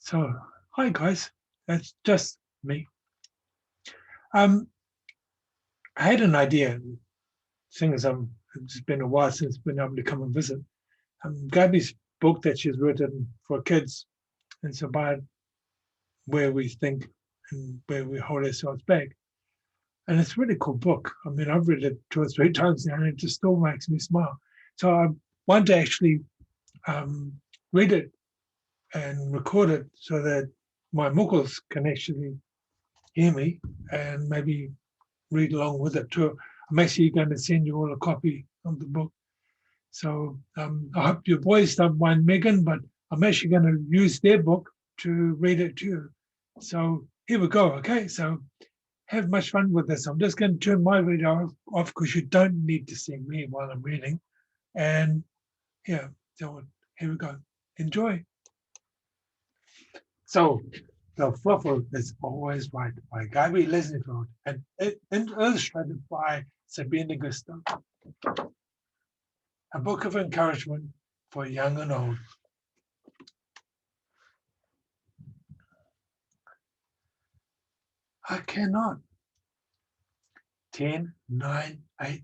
So, hi guys, that's just me. Um, I had an idea, seeing as it's been a while since I've been able to come and visit. Gabi's book that she's written for kids, and it's about where we think and where we hold ourselves back. And it's a really cool book. I mean, I've read it 2 or 3 times now, and it just still makes me smile. So I want to actually um, read it and record it so that my muckles can actually hear me and maybe read along with it too. I'm actually going to send you all a copy of the book. So I hope your boys don't mind Megan, but I'm actually going to use their book to read it to you. So here we go. Okay, so have much fun with this. I'm just going to turn my video off because you don't need to see me while I'm reading. And yeah, so here we go. Enjoy. So the Floffl is always right by Gabi Lesniefeld and illustrated by Sabine Gistl. A book of encouragement for young and old. I cannot. 10, 9, 8.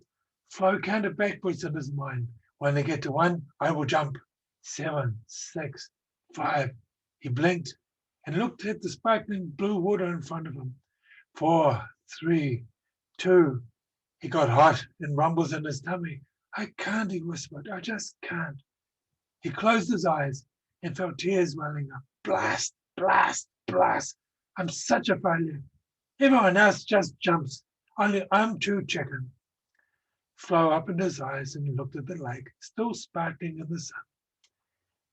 Flo counted backwards in his mind. When they get to 1, I will jump. 7, 6, 5. He blinked and looked at the sparkling blue water in front of him. 4, 3, 2. He got hot and rumbles in his tummy. I can't, he whispered. I just can't. He closed his eyes and felt tears welling up. Blast, blast, blast. I'm such a failure. Everyone else just jumps. Only I'm too chicken. Flo opened his eyes and looked at the lake, still sparkling in the sun.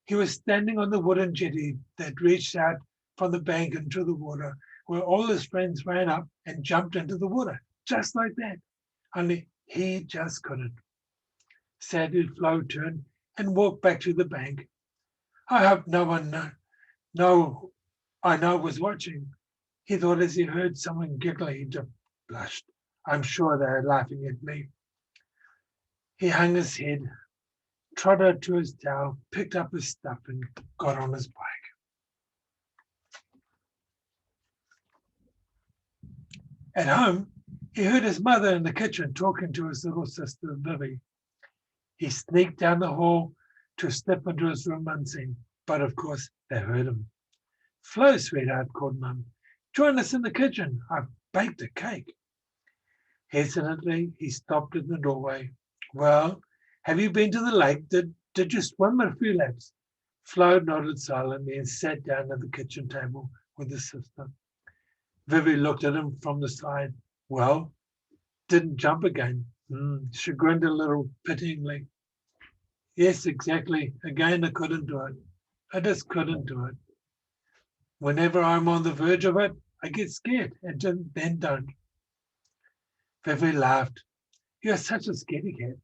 He was standing on the wooden jetty that reached out from the bank into the water, where all his friends ran up and jumped into the water, just like that. Only he just couldn't. Sadly, Flo turned and walked back to the bank. I hope no one I know was watching. He thought as he heard someone giggle, he just blushed. I'm sure they were laughing at me. He hung his head, trotted to his towel, picked up his stuff and got on his bike. At home, he heard his mother in the kitchen talking to his little sister, Vivi. He sneaked down the hall to slip into his room unseen, but of course they heard him. Flo, sweetheart, called Mum. Join us in the kitchen. I've baked a cake. Hesitantly, he stopped in the doorway. Well, have you been to the lake? Did you swim a few laps? Flo nodded silently and sat down at the kitchen table with his sister. Vivi looked at him from the side. Well, didn't jump again. She grinned a little pityingly. Yes, exactly. Again, I couldn't do it. I just couldn't do it. Whenever I'm on the verge of it, I get scared and then don't. Vivi laughed. You're such a scaredy cat.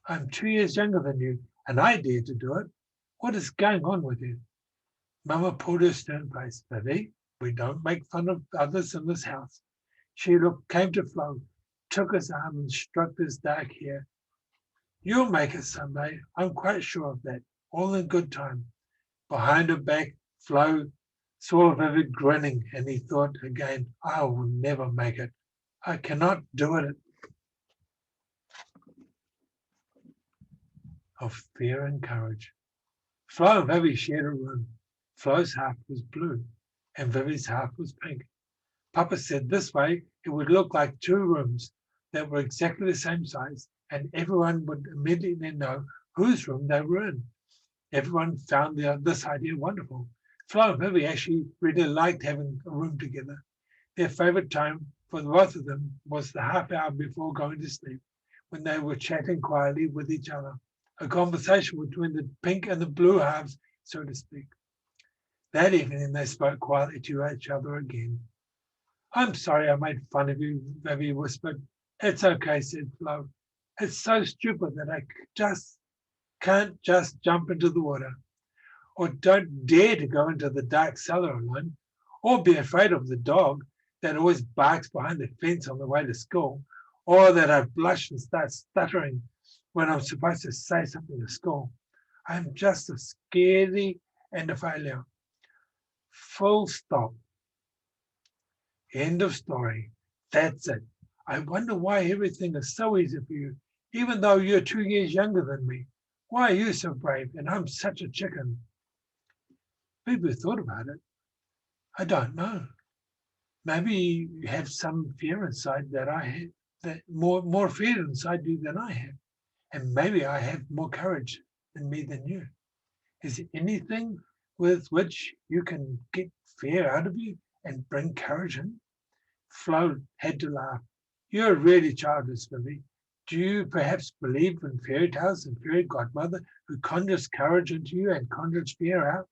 I'm 2 years younger than you, and I dare to do it. What is going on with you? Mama pulled her stern face. Vivi, we don't make fun of others in this house. She came to Flo, took his arm and stroked his dark hair. You'll make it someday. I'm quite sure of that. All in good time. Behind her back, Flo saw Vivi grinning, and he thought again, I will never make it. I cannot do it. Of fear and courage. Flo and Vivi shared a room. Flo's half was blue, and Vivi's half was pink. Papa said this way it would look like 2 rooms that were exactly the same size, and everyone would immediately know whose room they were in. Everyone found this idea wonderful. Flo and Vivi actually really liked having a room together. Their favorite time for both of them was the half hour before going to sleep, when they were chatting quietly with each other. A conversation between the pink and the blue halves, so to speak. That evening, they spoke quietly to each other again. I'm sorry I made fun of you, Vivi whispered. It's okay, said Flo. It's so stupid that I can't just jump into the water, or don't dare to go into the dark cellar alone, or be afraid of the dog that always barks behind the fence on the way to school, or that I blush and start stuttering when I'm supposed to say something to school. I'm just a scaredy and a failure. Full stop. End of story. That's it. I wonder why everything is so easy for you, even though you're 2 years younger than me. Why are you so brave and I'm such a chicken? People thought about it. I don't know. Maybe you have some fear inside that I have, that more fear inside you than I have. And maybe I have more courage in me than you. Is there anything with which you can get fear out of you and bring courage in? Flo had to laugh. You're really childish, Vivi. Do you perhaps believe in fairy tales and fairy godmother who conjures courage into you and conjures fear out?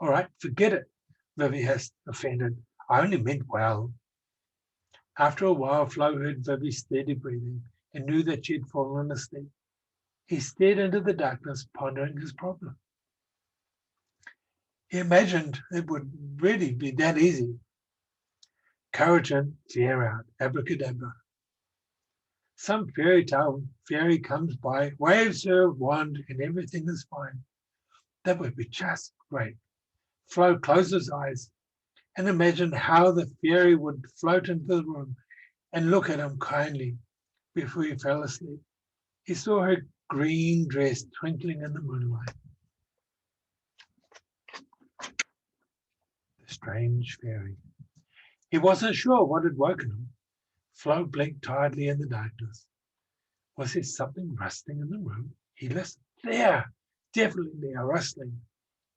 All right, forget it, Vivi has offended. I only meant well. After a while, Flo heard Vivi's steady breathing and knew that she had fallen asleep. He stared into the darkness, pondering his problem. He imagined it would really be that easy. Courage in, fear out, abracadabra. Some fairy tale fairy comes by, waves her wand, and everything is fine. That would be just great. Flo closed his eyes and imagined how the fairy would float into the room and look at him kindly before he fell asleep. He saw her green dress twinkling in the moonlight. The strange fairy. He wasn't sure what had woken him. Flo blinked tiredly in the darkness. Was there something rustling in the room? He listened. There! Definitely a rustling.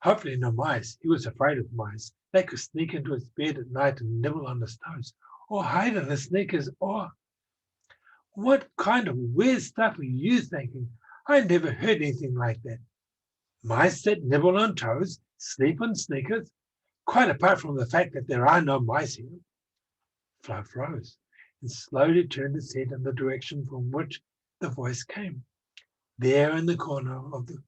Hopefully no mice. He was afraid of mice. They could sneak into his bed at night and nibble on his toes, or hide in his sneakers, or... What kind of weird stuff are you thinking? I never heard anything like that. Mice that nibble on toes, sleep on sneakers? Quite apart from the fact that there are no mice here. Flo froze and slowly turned his head in the direction from which the voice came. There in the corner of the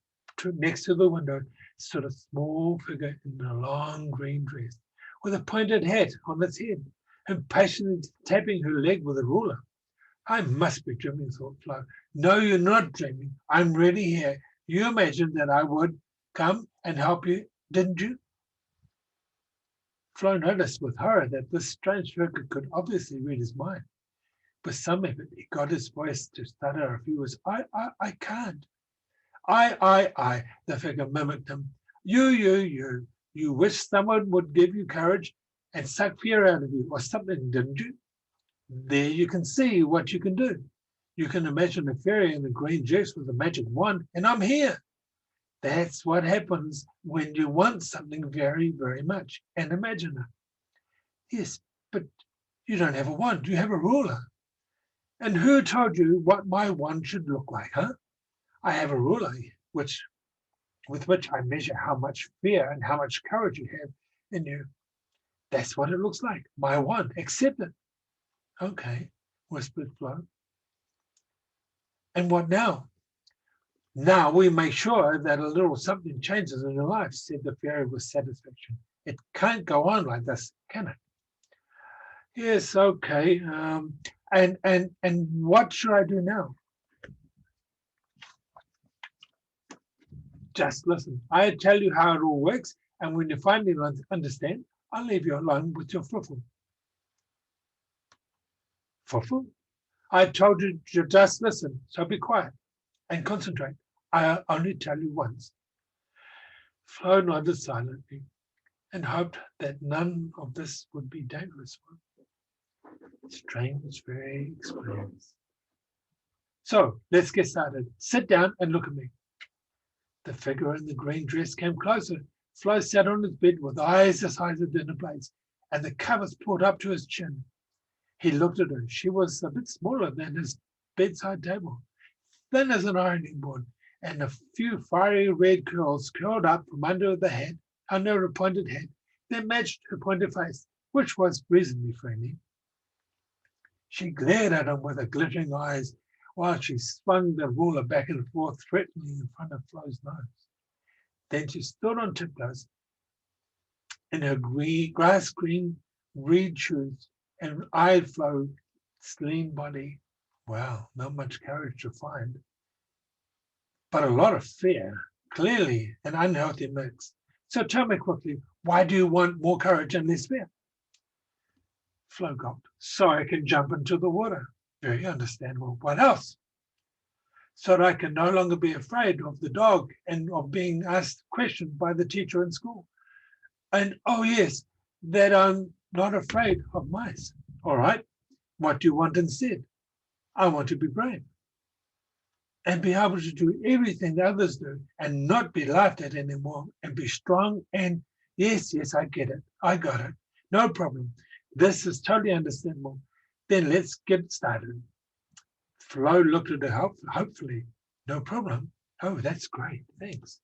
next to the window stood a small figure in a long green dress with a pointed hat on its head, impatiently tapping her leg with a ruler. I must be dreaming, thought Flo. No, you're not dreaming. I'm really here. You imagined that I would come and help you, didn't you? Flo noticed with horror that this strange figure could obviously read his mind. With some effort, he got his voice to stutter a few words. I can't. I, the figure mimicked him. You wish someone would give you courage and suck fear out of you or something, didn't you? There you can see what you can do. You can imagine a fairy in a green dress with a magic wand, and I'm here. That's what happens when you want something very, very much and imagine it. Yes, but you don't have a wand, you have a ruler. And who told you what my wand should look like, huh? I have a ruler with which I measure how much fear and how much courage you have in you. That's what it looks like. My wand. Accept it. Okay, whispered Flo. And what now? Now we make sure that a little something changes in your life, said the fairy with satisfaction. It can't go on like this, can it? Yes, okay. And what should I do now? Just listen. I'll tell you how it all works, and when you finally understand, I'll leave you alone with your Floffl. Floffl? I told you to just listen, so be quiet and concentrate. I'll only tell you once. Flo nodded silently and hoped that none of this would be dangerous for him. Strange, very experience. So let's get started. Sit down and look at me. The figure in the green dress came closer. Flo sat on his bed with eyes the size of dinner plates and the covers pulled up to his chin. He looked at her. She was a bit smaller than his bedside table, thin as an ironing board, and a few fiery red curls curled up from under her pointed head that matched her pointed face, which was reasonably friendly. She glared at him with her glittering eyes while she swung the ruler back and forth threateningly in front of Flo's nose. Then she stood on tiptoes in her grass green reed shoes and eyed Flo's lean body. Wow, not much courage to find, but a lot of fear, clearly an unhealthy mix. So tell me quickly, why do you want more courage and less fear? Flo gulped. So I can jump into the water. Very understandable. What else? So that I can no longer be afraid of the dog and of being asked questions by the teacher in school. And oh yes, that I'm not afraid of mice. All right, what do you want instead? I want to be brave and be able to do everything the others do and not be laughed at anymore and be strong. And yes, I get it. I got it. No problem. This is totally understandable. Then let's get started. Flo looked at her hopefully. No problem. Oh, that's great. Thanks.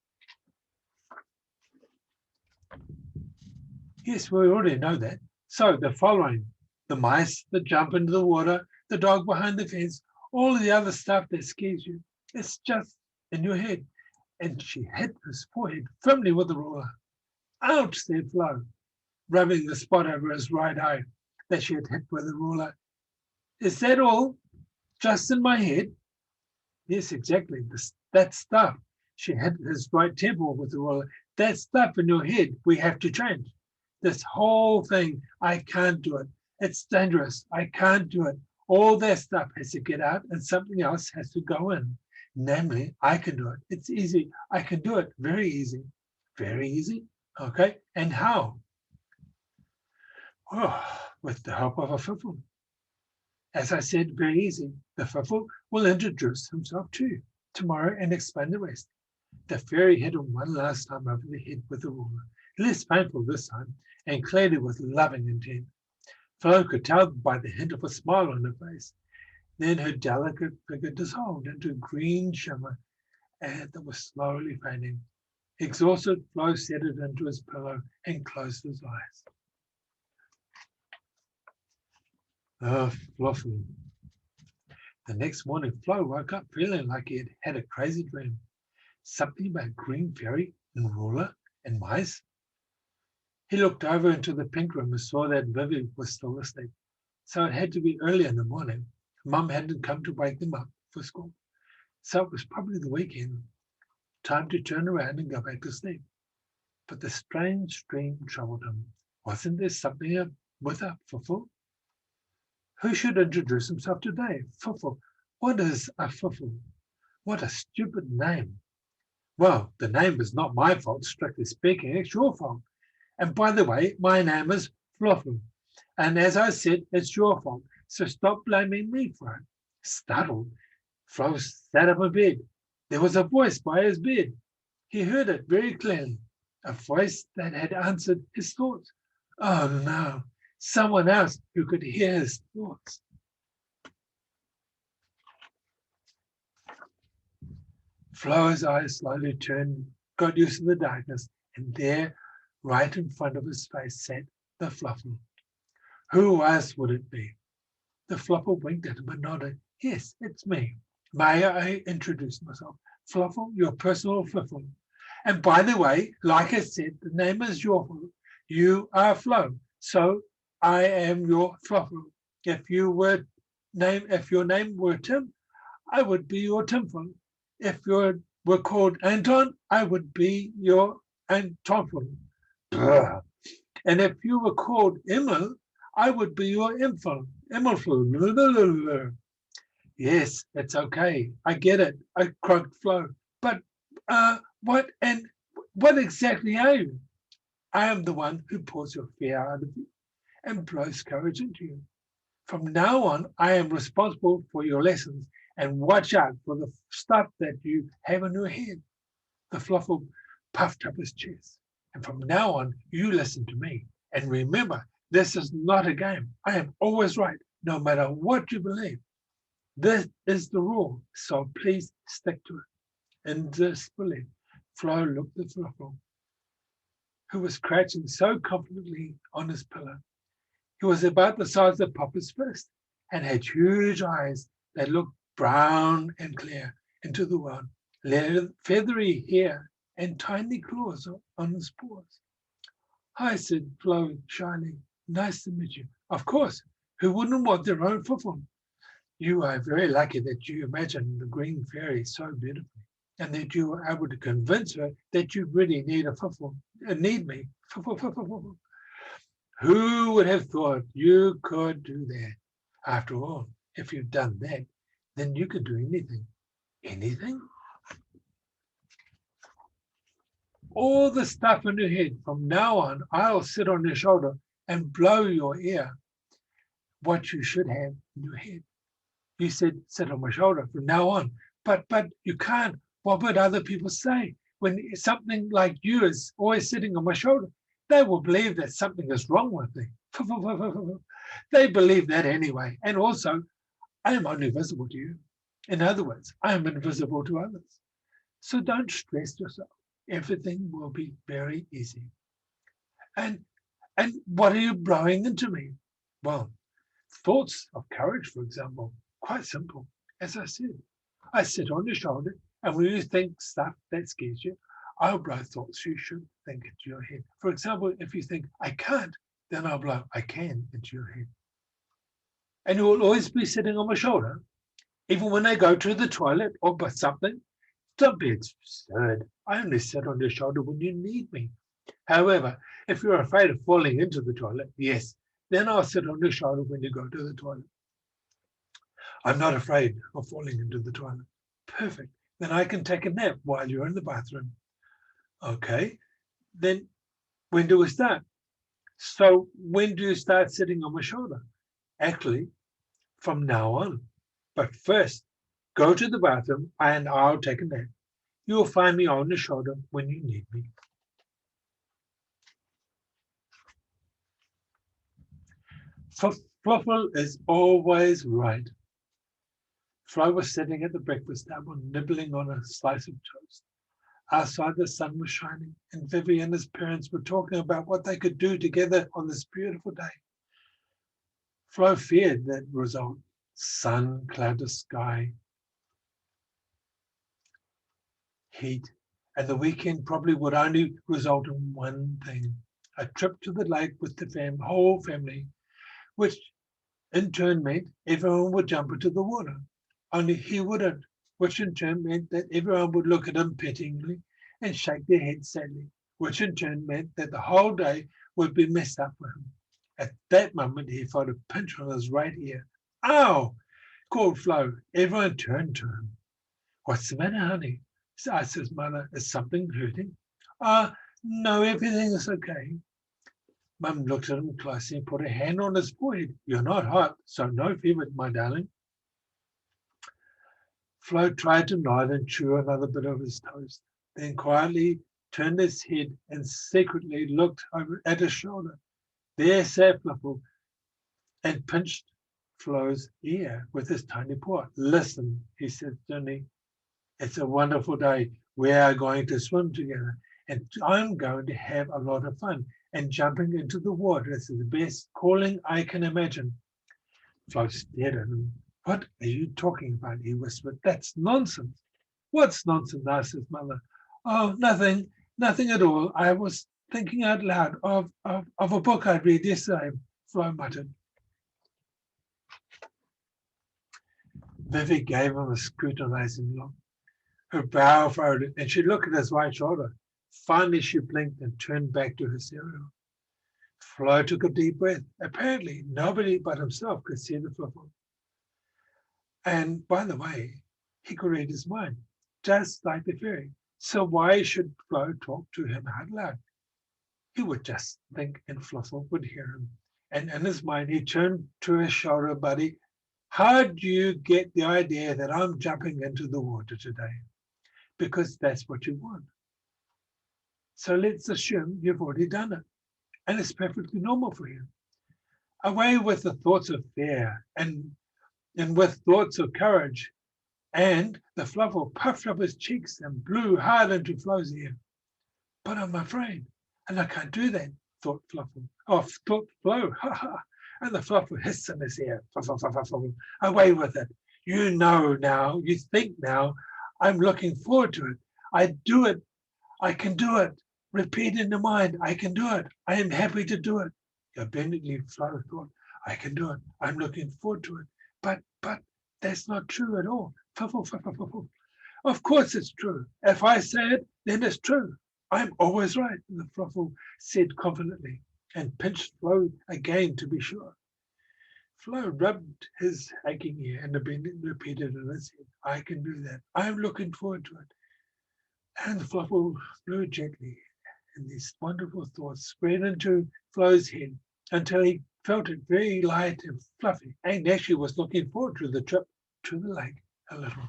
Yes, we already know that. So the following, the mice that jump into the water, the dog behind the fence, all of the other stuff that scares you, it's just in your head. And she hit his forehead firmly with the ruler. Ouch, said Flo, rubbing the spot over his right eye that she had hit with the ruler. Is that all? Just in my head? Yes, exactly. That stuff. She hit his right temple with the ruler. That stuff in your head, we have to change. This whole thing, I can't do it. It's dangerous. I can't do it. All that stuff has to get out and something else has to go in. Namely, I can do it. It's easy. I can do it. Very easy. Very easy. Okay. And how? Oh, with the help of a Floffl. As I said, very easy. The Floffl will introduce himself to you tomorrow and explain the rest. The fairy hit him one last time over the head with the ruler. Less painful this time, and clearly with loving intent. Flo could tell by the hint of a smile on her face. Then her delicate figure dissolved into a green shimmer that was slowly fading. Exhausted, Flo settled into his pillow and closed his eyes. Oh, Floffl. The next morning, Flo woke up feeling like he had had a crazy dream. Something about green fairy and ruler and mice. He looked over into the pink room and saw that Vivi was still asleep. So it had to be early in the morning. Mum hadn't come to wake them up for school. So it was probably the weekend. Time to turn around and go back to sleep. But the strange dream troubled him. Wasn't there something with a Floffl? Who should introduce himself today? Floffl. What is a Floffl? What a stupid name. Well, the name is not my fault, strictly speaking. It's your fault. And by the way, my name is Floffl. And as I said, it's your fault. So stop blaming me for it. Startled, Flo sat up in bed. There was a voice by his bed. He heard it very clearly. A voice that had answered his thoughts. Oh no, someone else who could hear his thoughts. Flo's eyes slowly turned, got used to the darkness, and there, right in front of his face, sat the Floffl. Who else would it be? The Floffl winked at him and nodded. Yes, it's me. May I introduce myself? Floffl, your personal Floffl. And by the way, like I said, the name is your fault. You are Flo, so I am your Floffl. If your name were Tim, I would be your Timfl. If you were called Anton, I would be your Antonfl. And if you were called Emil, I would be your Emfl. Emilfl. Yes, it's okay. I get it. I croaked Flo. But what exactly are you? I am the one who pulls your fear out of you and blows courage into you. From now on, I am responsible for your lessons, and watch out for the stuff that you have in your head. The Floffl puffed up his chest. And from now on, you listen to me. And remember, this is not a game. I am always right, no matter what you believe. This is the rule, so please stick to it. In disbelief, Flo looked at Floffl, who was crouching so confidently on his pillow. He was about the size of Papa's fist and had huge eyes that looked brown and clear into the world, feathery hair and tiny claws on his paws. Hi, said Flo shyly. Nice to meet you. Of course, who wouldn't want their own Floffl? You are very lucky that you imagined the green fairy so beautifully. and that you were able to convince her that you really need need me. Who would have thought you could do that? After all, if you've done that, then you could do anything. Anything? All the stuff in your head. From now on, I'll sit on your shoulder and blow your ear. What you should have in your head. You said, sit on my shoulder from now on. But you can't. What would other people say when something like you is always sitting on my shoulder? They will believe that something is wrong with me. They believe that anyway. And also, I am only visible to you. In other words, I am invisible to others. So don't stress yourself. Everything will be very easy. And what are you blowing into me? Well, thoughts of courage, for example, quite simple. As I said, I sit on your shoulder, and when you think stuff that scares you, I'll blow thoughts you should think into your head. For example, if you think, I can't, then I'll blow, I can into your head. And you will always be sitting on my shoulder, even when I go to the toilet or something. Don't be absurd. I only sit on your shoulder when you need me. However, if you're afraid of falling into the toilet, yes, then I'll sit on your shoulder when you go to the toilet. I'm not afraid of falling into the toilet. Perfect. Then I can take a nap while you're in the bathroom. Okay. Then when do we start? So when do you start sitting on my shoulder? Actually, from now on. But first, go to the bathroom and I'll take a nap. You'll find me on the shoulder when you need me. Floffl is always right. Flo was sitting at the breakfast table, nibbling on a slice of toast. Outside, the sun was shining, and Vivi and his parents were talking about what they could do together on this beautiful day. Flo feared that result. Sun, clouded sky, heat, and the weekend probably would only result in one thing: a trip to the lake with the whole family, which in turn meant everyone would jump into the water. Only he wouldn't, which in turn meant that everyone would look at him pityingly and shake their heads sadly, which in turn meant that the whole day would be messed up for him. At that moment, he felt a pinch on his right ear. Ow! Called Flo. Everyone turned to him. What's the matter, honey? Asked his mother. Is something hurting? No, everything is okay. Mum looked at him closely and put a hand on his forehead. You're not hot, so no fever, my darling. Flo tried to nod and chew another bit of his toast, then quietly turned his head and secretly looked over at his shoulder. There sat Floffl and pinched Flo's ear with his tiny paw. Listen, he said sternly. It's a wonderful day. We are going to swim together, and I'm going to have a lot of fun. And jumping into the water is the best calling I can imagine. Flo stared at him. What are you talking about? He whispered. That's nonsense. What's nonsense? Asked his mother. Oh, nothing at all. I was thinking out loud of a book I read yesterday, Flo muttered. Vivi gave him a scrutinizing look. Her brow furrowed, and she looked at his right shoulder. Finally, she blinked and turned back to her cereal. Flo took a deep breath. Apparently, nobody but himself could see the Floffl. And by the way, he could read his mind, just like the fairy. So why should Flo talk to him out loud? He would just think, and Floffl would hear him. And in his mind, he turned to his shoulder buddy. How do you get the idea that I'm jumping into the water today? Because that's what you want. So let's assume you've already done it, and it's perfectly normal for you. Away with the thoughts of fear and with thoughts of courage. And the Floffl puffed up his cheeks and blew hard into Flo's ear. But I'm afraid, and I can't do that, thought Floffl. Oh, thought Flo, ha ha. And the Floffl hissed in his ear. Away with it. You know now, you think now, I'm looking forward to it. I do it. I can do it. Repeat in the mind, I can do it. I am happy to do it. Abundantly, Flo thought, I can do it. I'm looking forward to it. But that's not true at all. Of course it's true. If I say it, then it's true. I'm always right, the Floffl said confidently, and pinched Flo again to be sure. Flo rubbed his aching ear and repeated in his head, I can do that. I'm looking forward to it. And the Floffl blew gently, and these wonderful thoughts spread into Flo's head until he felt it very light and fluffy, and actually was looking forward to the trip to the lake a little.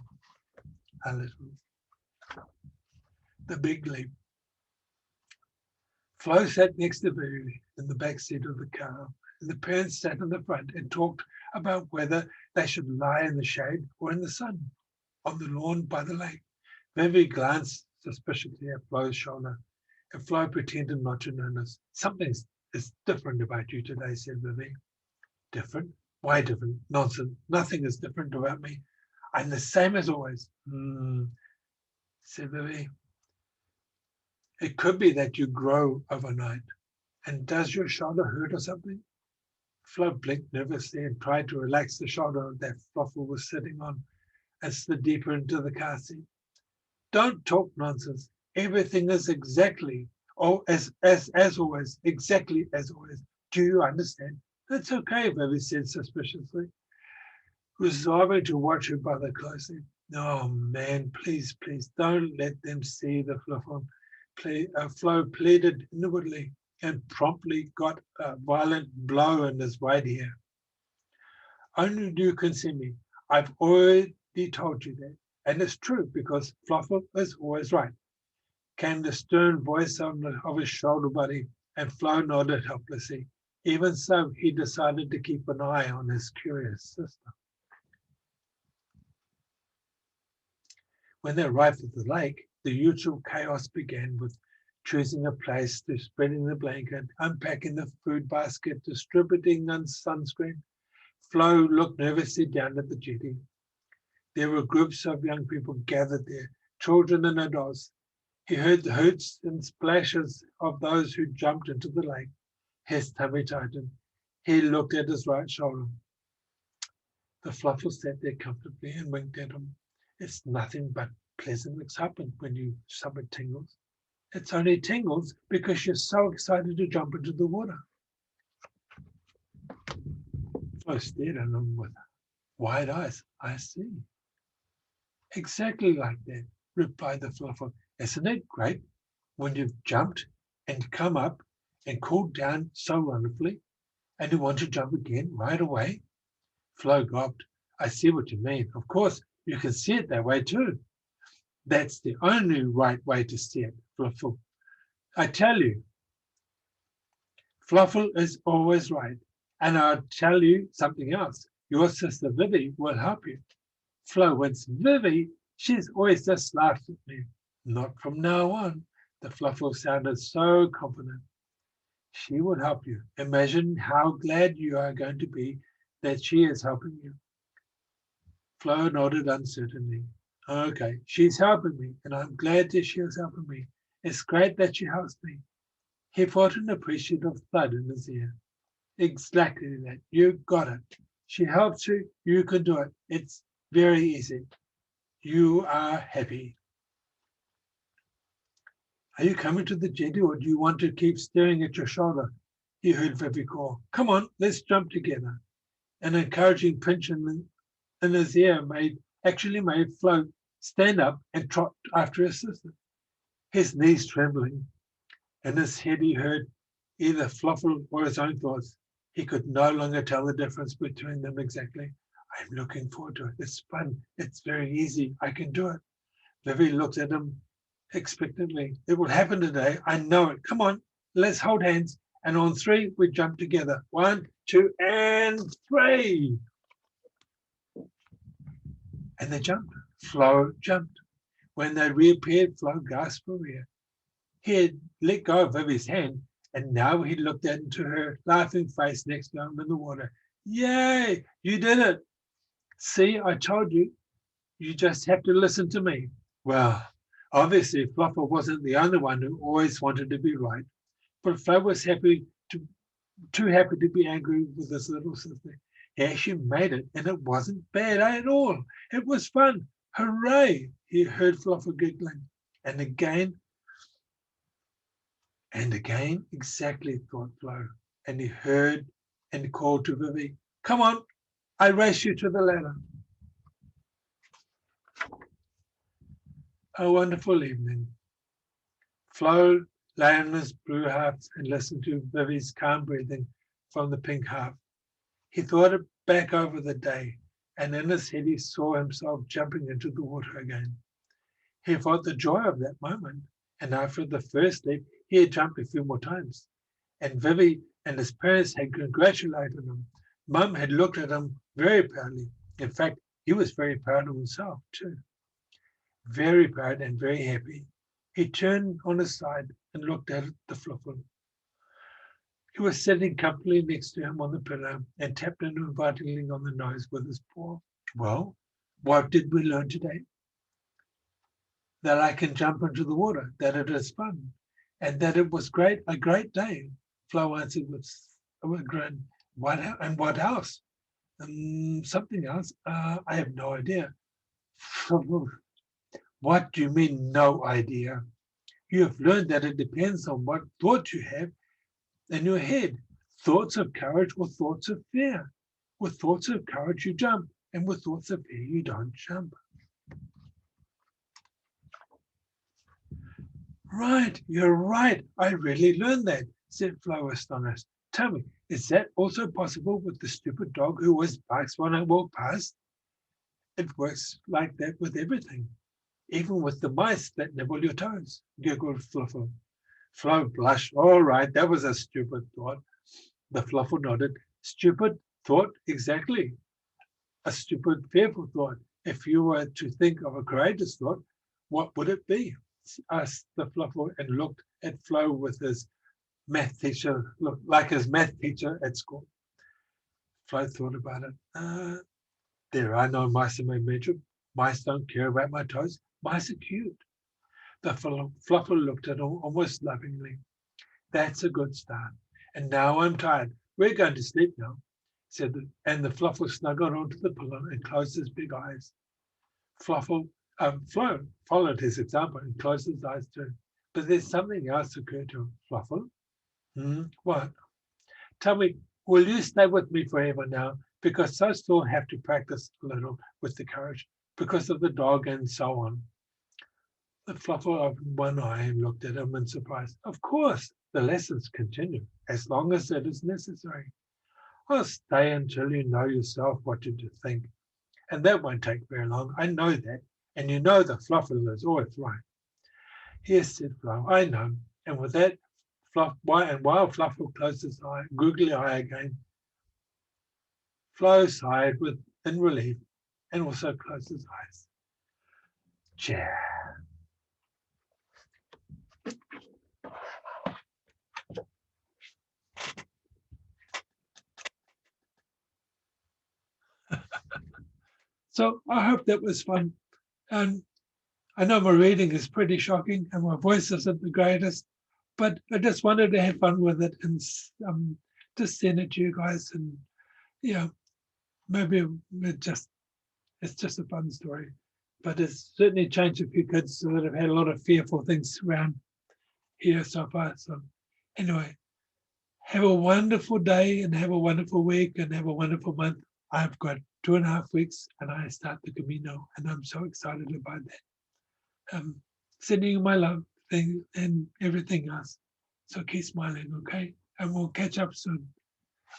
The big leap. Flo sat next to Vivi in the back seat of the car, and the parents sat in the front and talked about whether they should lie in the shade or in the sun on the lawn by the lake. Vivi glanced suspiciously at Flo's shoulder, and Flo pretended not to notice. Something is different about you today, said Vivi. Different? Why different? Nonsense. Nothing is different about me. I'm the same as always. Said Vivi. It could be that you grow overnight. And does your shoulder hurt or something? Flo blinked nervously and tried to relax the shoulder that Floffl was sitting on and slid deeper into the car seat. Don't talk nonsense. Everything is exactly as always, exactly as always. Do you understand? That's okay, Vivi said suspiciously, resolving to watch her brother closely. Oh man, please, don't let them see the Floffl. Flo pleaded inwardly and promptly got a violent blow in his right ear. Only you can see me. I've already told you that. And it's true because Floffl is always right. Came the stern voice of his shoulder buddy, and Flo nodded helplessly. Even so, he decided to keep an eye on his curious sister. When they arrived at the lake, the usual chaos began with choosing a place, to spreading the blanket, unpacking the food basket, distributing sunscreen. Flo looked nervously down at the jetty. There were groups of young people gathered there, children and adults. He heard the hoots and splashes of those who jumped into the lake. His tummy tightened. He looked at his right shoulder. The Floffl sat there comfortably and winked at him. It's nothing but pleasant excitement when you suffer tingles. It's only tingles because you're so excited to jump into the water. Flo stared at him with wide eyes. I see. Exactly like that, replied the Floffl. Isn't it great when you've jumped and come up and cooled down so wonderfully and you want to jump again right away? Flo gulped. I see what you mean. Of course, you can see it that way too. That's the only right way to see it, Floffl. I tell you, Floffl is always right. And I'll tell you something else. Your sister Vivi will help you. Flo winced. Vivi, she's always just laughed at me. Not from now on. The Floffl sounded so confident. She would help you. Imagine how glad you are going to be that she is helping you. Flo nodded uncertainly. Okay, she's helping me, and I'm glad that she is helping me. It's great that she helps me. He felt an appreciative thud in his ear. Exactly that. You got it. She helps you. You can do it. It's very easy. You are happy. Are you coming to the jetty or do you want to keep staring at your shoulder? He heard Vivi call. Come on, let's jump together. An encouraging pinch in his ear actually made Flo stand up and trot after his sister. His knees trembling. In his head he heard either Floffl or his own thoughts. He could no longer tell the difference between them exactly. I'm looking forward to it. It's fun. It's very easy. I can do it. Vivi looked at him expectantly. It will happen today. I know it. Come on, let's hold hands. And on three, we jump together. 1, 2, and 3. And they jumped. Flo jumped. When they reappeared, Flo gasped for air. He had let go of Vivi's hand, and now he looked into her laughing face next to him in the water. Yay, you did it. See, I told you. You just have to listen to me. Well, obviously, Floffl wasn't the only one who always wanted to be right, but Flo was too happy to be angry with his little sister. He actually made it, and it wasn't bad at all. It was fun. Hooray! he heard Floffl giggling, and again, exactly, thought Flo. And he heard and called to Vivi, come on, I race you to the ladder. A wonderful evening. Flo lay on his blue harp and listened to Vivi's calm breathing from the pink harp. He thought back over the day, and in his head he saw himself jumping into the water again. He felt the joy of that moment, and after the first leap, he had jumped a few more times. And Vivi and his parents had congratulated him. Mum had looked at him very proudly. In fact, he was very proud of himself too. Very proud and very happy. He turned on his side and looked at the Floffl. He was sitting comfortably next to him on the pillow and tapped him invitingly on the nose with his paw. Well, what did we learn today? That I can jump into the water, that it is fun, and that it was a great day. Flo answered with a grin. What else? Something else? I have no idea. What do you mean, no idea? You have learned that it depends on what thoughts you have in your head. Thoughts of courage or thoughts of fear. With thoughts of courage, you jump, and with thoughts of fear, you don't jump. Right, you're right. I really learned that, said Flo, astonished. Tell me, is that also possible with the stupid dog who always barks when I walk past? It works like that with everything, even with the mice that nibble your toes, giggled Floffl. Flo blushed. All right, that was a stupid thought. The Floffl nodded. Stupid thought, exactly. A stupid, fearful thought. If you were to think of a courageous thought, what would it be? Asked the Floffl and looked at Flo with his math teacher, like his math teacher at school. Flo thought about it. There are no mice in my bedroom. Mice don't care about my toes. Mice are cute. The Floffl looked at him almost lovingly. That's a good start. And now I'm tired. We're going to sleep now, and the Floffl snuggled onto the pillow and closed his big eyes. Flo followed his example and closed his eyes too. But there's something else occurred to him. Floffl? What? Tell me, will you stay with me forever now? Because I still have to practice a little with the courage because of the dog and so on. The Floffl opened one eye and looked at him in surprise. Of course, the lessons continue as long as it is necessary. I'll stay until you know yourself what to think. And that won't take very long. I know that. And you know the Floffl is always right. Yes, said Flo, I know. And with that, while Floffl closed his googly eye again, Flo sighed in relief and also closed his eyes. Chair. So I hope that was fun. And I know my reading is pretty shocking and my voice isn't the greatest, but I just wanted to have fun with it and just send it to you guys. And yeah, maybe it's just a fun story, but it's certainly changed a few kids that have had a lot of fearful things around here so far. So anyway, have a wonderful day and have a wonderful week and have a wonderful month. I've got 2.5 weeks and I start the Camino and I'm so excited about that. Sending you my love thing and everything else. So keep smiling, okay? And we'll catch up soon.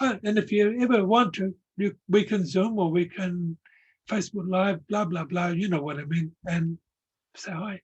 And if you ever want to, we can Zoom or we can Facebook Live, blah, blah, blah. You know what I mean. And say hi.